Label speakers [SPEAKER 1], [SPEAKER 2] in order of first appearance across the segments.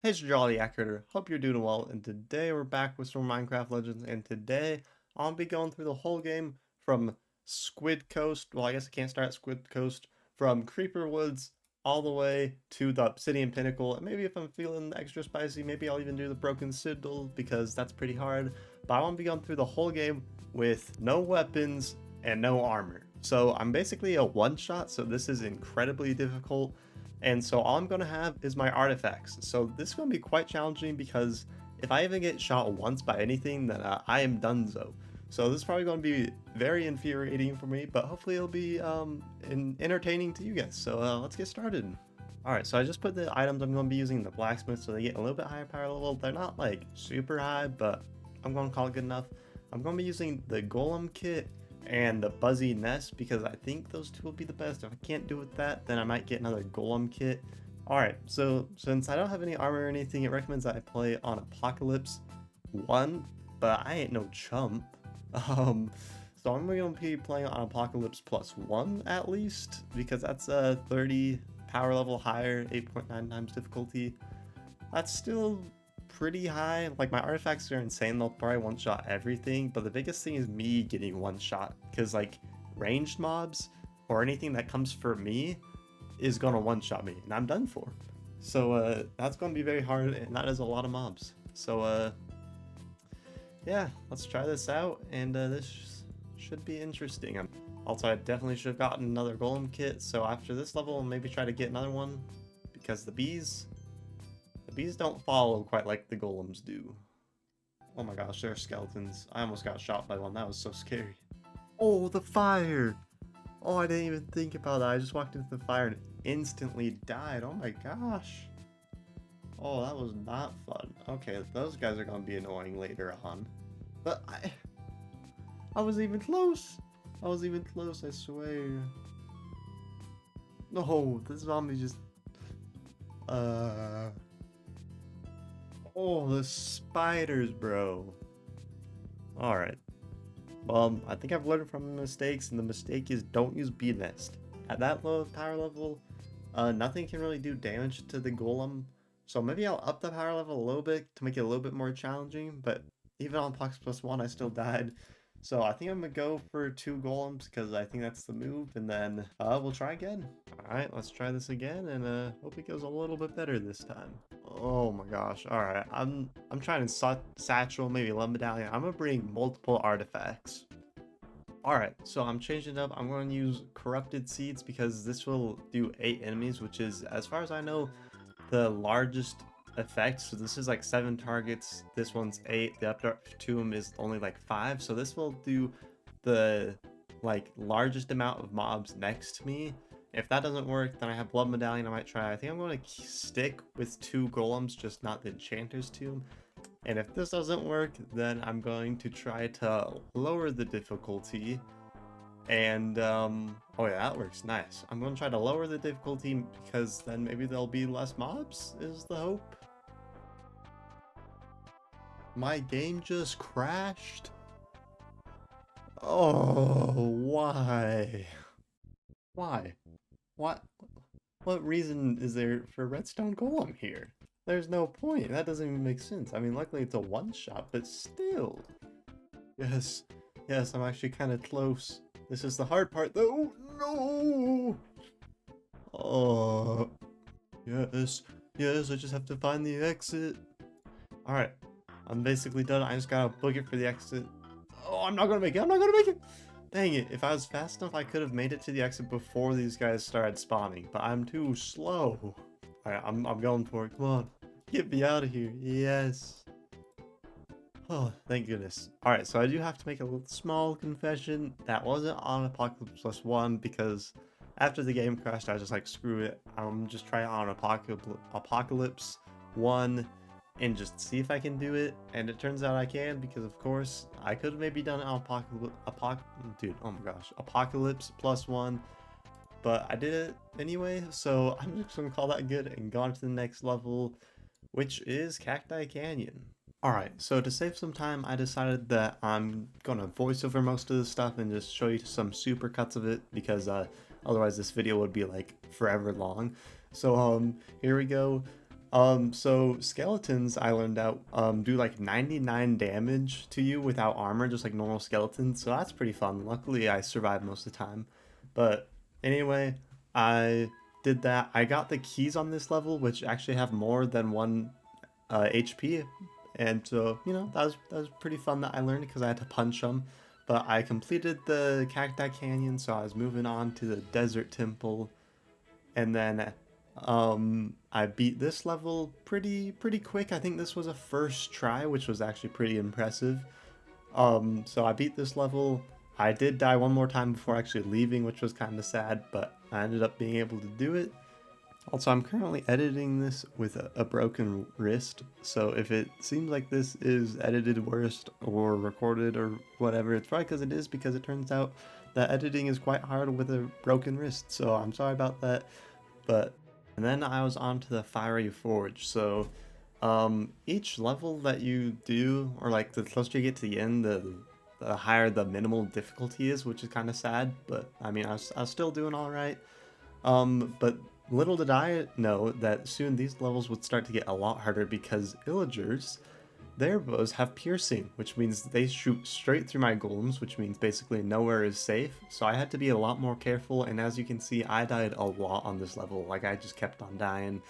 [SPEAKER 1] Hey, it's Jolly Actor. Hope you're doing well, and today we're back with some Minecraft Legends, and today I'll be going through the whole game from Squid Coast, well I guess I can't start at Squid Coast, from Creeper Woods all the way to the Obsidian Pinnacle, and maybe if I'm feeling extra spicy, maybe I'll even do the Broken Sigil, because that's pretty hard, but I want to be going through the whole game with no weapons and no armor. So I'm basically a one-shot, so this is incredibly difficult. And so all I'm going to have is my artifacts. So this is going to be quite challenging because if I even get shot once by anything, then I am donezo. So this is probably going to be very infuriating for me, but hopefully it'll be entertaining to you guys. So let's get started. Alright, so I just put the items I'm going to be using in the blacksmith so they get a little bit higher power level. They're not like super high, but I'm going to call it good enough. I'm going to be using the golem kit and the Buzzy Nest because I think those two will be the best. If I can't do with that, then I might get another Golem kit. Alright, so since I don't have any armor or anything, it recommends that I play on Apocalypse 1, but I ain't no chump. So I'm going to be playing on Apocalypse plus 1 at least, because that's a 30 power level higher, 8.9 times difficulty. That's still pretty high. Like, my artifacts are insane. They'll probably one-shot everything, but the biggest thing is me getting one-shot, because like ranged mobs or anything that comes for me is gonna one-shot me and I'm done for. So that's gonna be very hard, and that is a lot of mobs. So yeah, let's try this out, and this should be interesting. Also, I definitely should have gotten another golem kit, so after this level I'll maybe try to get another one, because the bees don't follow quite like the golems do. Oh my gosh, there are skeletons. I almost got shot by one. That was so scary. Oh, the fire! Oh, I didn't even think about that. I just walked into the fire and instantly died. Oh my gosh. Oh, that was not fun. Okay, those guys are gonna be annoying later on. But I was even close. I was even close, I swear. No, this zombie just... Oh, the spiders, bro. Alright. Well, I think I've learned from mistakes, and the mistake is don't use bee nest. At that low power level, nothing can really do damage to the golem. So maybe I'll up the power level a little bit to make it a little bit more challenging, but even on Pox plus 1, I still died. So I think I'm gonna go for 2 golems because I think that's the move, and then we'll try again. Alright, let's try this again, and hope it goes a little bit better this time. Oh my gosh. Alright, I'm trying to satchel, maybe love medallion. I'm gonna bring multiple artifacts. Alright, so I'm changing it up. I'm going to use corrupted seeds because this will do 8 enemies, which is, as far as I know, the largest effect. So this is like 7 targets, this one's 8, the up tomb is only like 5, so this will do the like largest amount of mobs next to me. If that doesn't work, then I have blood medallion. I might try. I think I'm going to stick with 2 golems, just not the enchanter's tomb. And if this doesn't work, then I'm going to try to lower the difficulty. And oh yeah, that works. Nice. I'm going to try to lower the difficulty because then maybe there'll be less mobs, is the hope. My game just crashed. Oh, why? Why? What? What reason is there for Redstone Golem here? There's no point. That doesn't even make sense. I mean, luckily it's a one-shot, but still. Yes, yes, I'm actually kind of close. This is the hard part, though. No! Oh, yes, yes, I just have to find the exit. Alright, I'm basically done. I just gotta book it for the exit. Oh, I'm not gonna make it. I'm not gonna make it. Dang it. If I was fast enough, I could have made it to the exit before these guys started spawning, but I'm too slow. Alright, I'm going for it. Come on. Get me out of here. Yes. Oh, thank goodness. Alright, so I do have to make a little small confession. That wasn't on Apocalypse Plus 1 because after the game crashed, I was just like, screw it. I'm just trying on Apocalypse 1 and just see if I can do it. And it turns out I can because, of course, I could have maybe done it on Apocalypse Plus 1. But I did it anyway, so I'm just gonna call that good and go on to the next level, which is Cacti Canyon. Alright, so to save some time, I decided that I'm gonna voice over most of this stuff and just show you some super cuts of it because otherwise this video would be like forever long. So here we go. So skeletons I learned out do like 99 damage to you without armor, just like normal skeletons. So that's pretty fun. Luckily, I survived most of the time. But anyway, I did that. I got the keys on this level, which actually have more than one HP, and so that was pretty fun that I learned because I had to punch them. But I completed the Cacti Canyon, so I was moving on to the Desert Temple, and then I beat this level pretty quick. I think this was a first try, which was actually pretty impressive. So I beat this level. I did die one more time before actually leaving, which was kind of sad, but I ended up being able to do it. Also, I'm currently editing this with a broken wrist, so if it seems like this is edited worst or recorded or whatever, it's probably because it is, because it turns out that editing is quite hard with a broken wrist, so I'm sorry about that. But, and then I was on to the Fiery Forge, so each level that you do, or like the closer you get to the end, the higher the minimal difficulty is, which is kind of sad, but I mean, I was still doing alright. But little did I know that soon these levels would start to get a lot harder because Illagers, their bows have piercing, which means they shoot straight through my golems, which means basically nowhere is safe. So I had to be a lot more careful, and as you can see, I died a lot on this level. Like, I just kept on dying.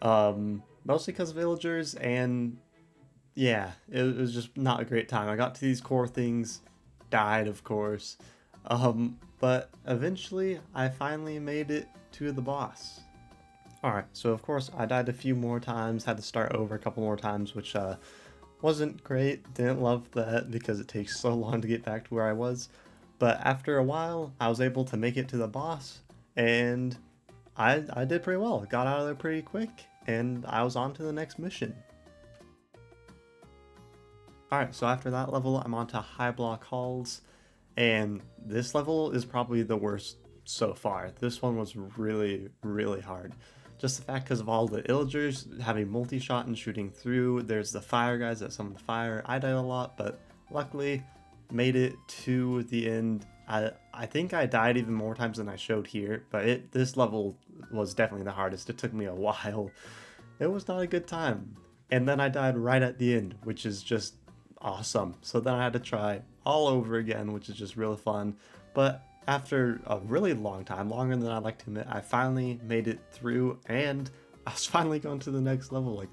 [SPEAKER 1] Mostly because of Illagers, and yeah, it was just not a great time. I got to these core things, died, of course. But eventually I finally made it to the boss. Alright, so of course I died a few more times, had to start over a couple more times, which wasn't great. Didn't love that because it takes so long to get back to where I was. But after a while, I was able to make it to the boss, and I did pretty well. Got out of there pretty quick, and I was on to the next mission. Alright, so after that level, I'm on to High Block Halls, and this level is probably the worst so far. This one was really hard. Just the fact because of all the Illagers having multi-shot and shooting through, there's the fire guys that summon the fire. I died a lot, but luckily made it to the end. I think I died even more times than I showed here, but this level was definitely the hardest. It took me a while. It was not a good time. And then I died right at the end, which is just awesome. So then I had to try all over again, which is just really fun. But after a really long time, longer than I'd like to admit, I finally made it through, and I was finally going to the next level. Like,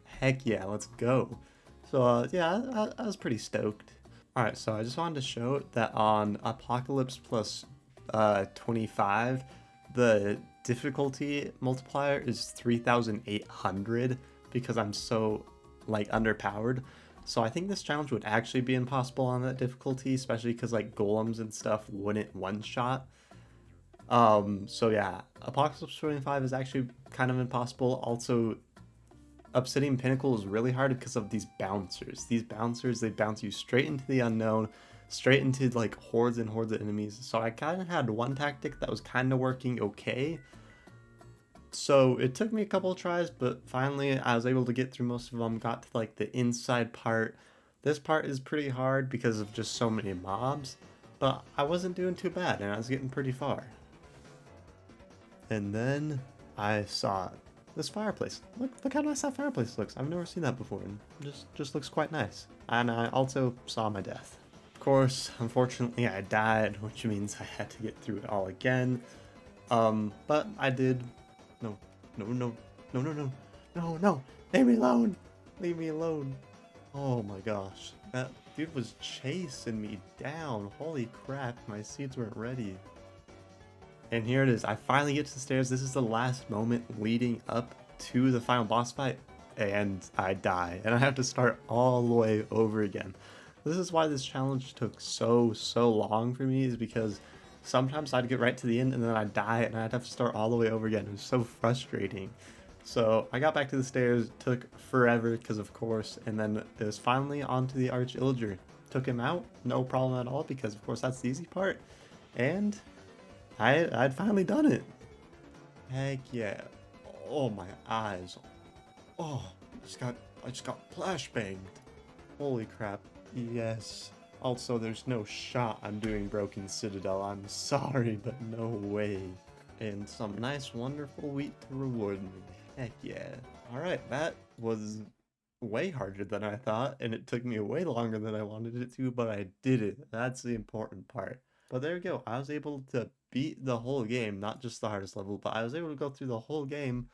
[SPEAKER 1] heck yeah, let's go. So yeah, I was pretty stoked. Alright, so I just wanted to show that on Apocalypse plus 25, the difficulty multiplier is 3,800 because I'm so like underpowered. So I think this challenge would actually be impossible on that difficulty, especially because like golems and stuff wouldn't one-shot. So yeah, Apocalypse 25 is actually kind of impossible. Also, Obsidian Pinnacle is really hard because of these bouncers. These bouncers, they bounce you straight into the unknown, straight into like hordes and hordes of enemies. So I kind of had one tactic that was kind of working okay. So it took me a couple of tries, but finally I was able to get through most of them, got to like the inside part. This part is pretty hard because of just so many mobs, but I wasn't doing too bad and I was getting pretty far. And then I saw this fireplace. Look how nice that fireplace looks. I've never seen that before, and just looks quite nice. And I also saw my death. Of course, unfortunately I died, which means I had to get through it all again. But I did. No, no, no, no, no, no, no, no, leave me alone, leave me alone. Oh my gosh, that dude was chasing me down. Holy crap, my seeds weren't ready. And here it is, I finally get to the stairs. This is the last moment leading up to the final boss fight, and I die, and I have to start all the way over again. This is why this challenge took so long for me, is because sometimes I'd get right to the end and then I'd die and I'd have to start all the way over again. It was so frustrating. So I got back to the stairs, took forever because of course, and then it was finally onto the Arch Illager. Took him out, no problem at all, because of course that's the easy part. And I'd finally done it. Heck yeah. Oh, my eyes. Oh, I just got flashbanged. Holy crap. Yes. Also, there's no shot I'm doing Broken Citadel. I'm sorry, but no way. And some nice, wonderful wheat to reward me. Heck yeah. Alright, that was way harder than I thought, and it took me way longer than I wanted it to, but I did it. That's the important part. But there we go. I was able to beat the whole game, not just the hardest level, but I was able to go through the whole game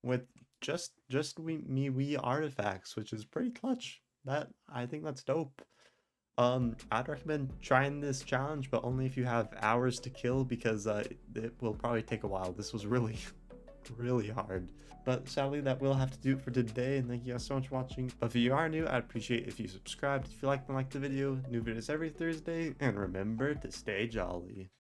[SPEAKER 1] with just wee artifacts, which is pretty clutch. I think that's dope. I'd recommend trying this challenge, but only if you have hours to kill because it will probably take a while. This was really really hard. But sadly, that will have to do it for today, and thank you guys so much for watching. But if you are new, I'd appreciate if you subscribed. If you like the video, new videos every Thursday, and remember to stay jolly.